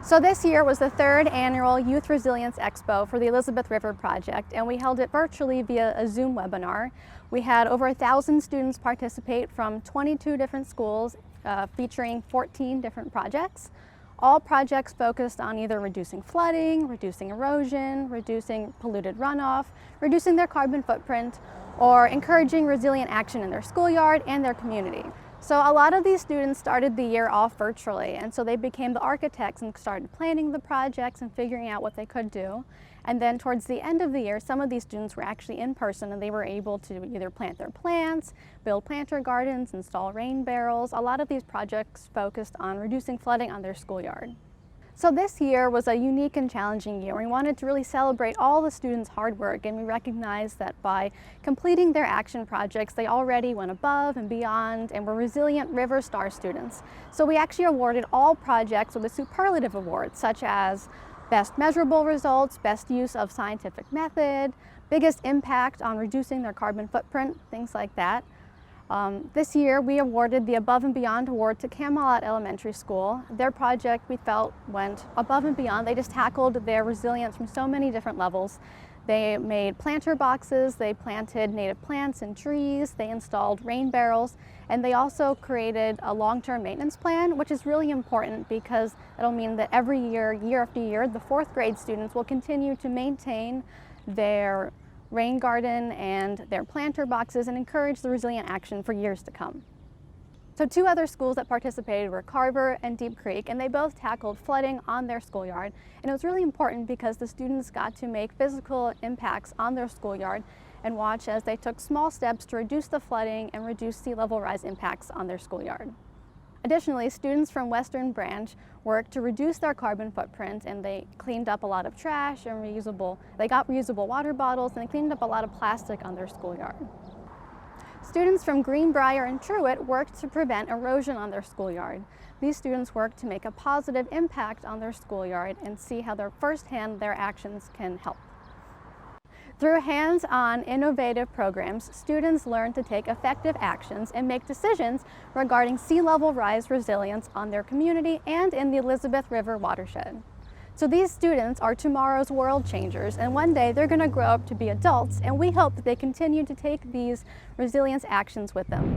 So this year was the third annual Youth Resilience Expo for the Elizabeth River Project, and we held it virtually via a Zoom webinar. We had over 1,000 students participate from 22 different schools, featuring 14 different projects. All projects focused on either reducing flooding, reducing erosion, reducing polluted runoff, reducing their carbon footprint, or encouraging resilient action in their schoolyard and their community. So a lot of these students started the year off virtually, and so they became the architects and started planning the projects and figuring out what they could do. And then towards the end of the year, some of these students were actually in person and they were able to either plant their plants, build planter gardens, install rain barrels. A lot of these projects focused on reducing flooding on their schoolyard. So this year was a unique and challenging year. We wanted to really celebrate all the students' hard work, and we recognized that by completing their action projects, they already went above and beyond and were resilient River Star students. So we actually awarded all projects with a superlative award, such as best measurable results, best use of scientific method, biggest impact on reducing their carbon footprint, things like that. This year we awarded the Above and Beyond Award to Camelot Elementary School. Their project, we felt, went above and beyond. They just tackled their resilience from so many different levels. They made planter boxes, they planted native plants and trees, they installed rain barrels, and they also created a long-term maintenance plan, which is really important because it'll mean that every year, year after year, the fourth grade students will continue to maintain their rain garden and their planter boxes and encourage the resilient action for years to come. So two other schools that participated were Carver and Deep Creek, and they both tackled flooding on their schoolyard. And it was really important because the students got to make physical impacts on their schoolyard and watch as they took small steps to reduce the flooding and reduce sea level rise impacts on their schoolyard. Additionally, students from Western Branch worked to reduce their carbon footprint, and they cleaned up a lot of trash and they got reusable water bottles, and they cleaned up a lot of plastic on their schoolyard. Students from Greenbrier and Truett worked to prevent erosion on their schoolyard. These students worked to make a positive impact on their schoolyard and see how firsthand their actions can help. Through hands-on innovative programs, students learn to take effective actions and make decisions regarding sea level rise resilience on their community and in the Elizabeth River watershed. So these students are tomorrow's world changers, and one day they're going to grow up to be adults, and we hope that they continue to take these resilience actions with them.